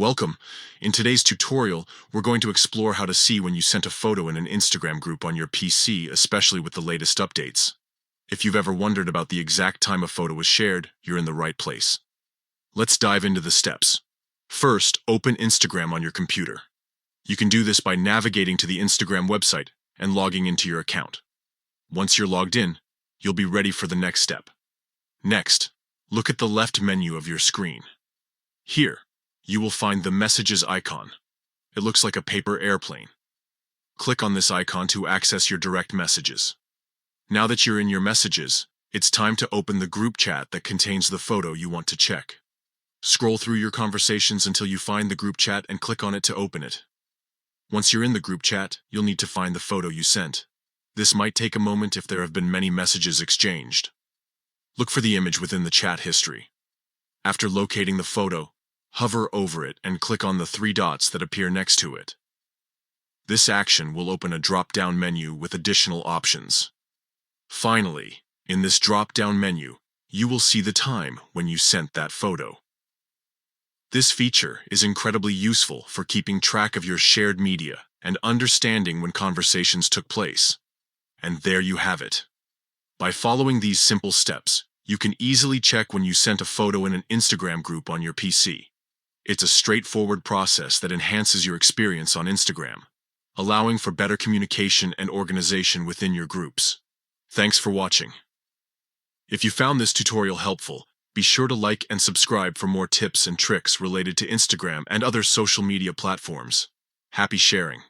Welcome. In today's tutorial, we're going to explore how to see when you sent a photo in an Instagram group on your PC, especially with the latest updates. If you've ever wondered about the exact time a photo was shared, you're in the right place. Let's dive into the steps. First, open Instagram on your computer. You can do this by navigating to the Instagram website and logging into your account. Once you're logged in, you'll be ready for the next step. Next, look at the left menu of your screen. Here, you will find the Messages icon. It looks like a paper airplane. Click on this icon to access your direct messages. Now that you're in your messages, it's time to open the group chat that contains the photo you want to check. Scroll through your conversations until you find the group chat and click on it to open it. Once you're in the group chat, you'll need to find the photo you sent. This might take a moment if there have been many messages exchanged. Look for the image within the chat history. After locating the photo, hover over it and click on the three dots that appear next to it. This action will open a drop-down menu with additional options. Finally, in this drop-down menu, you will see the time when you sent that photo. This feature is incredibly useful for keeping track of your shared media and understanding when conversations took place. And there you have it. By following these simple steps, you can easily check when you sent a photo in an Instagram group on your PC. It's a straightforward process that enhances your experience on Instagram, allowing for better communication and organization within your groups. Thanks for watching. If you found this tutorial helpful, be sure to like and subscribe for more tips and tricks related to Instagram and other social media platforms. Happy sharing!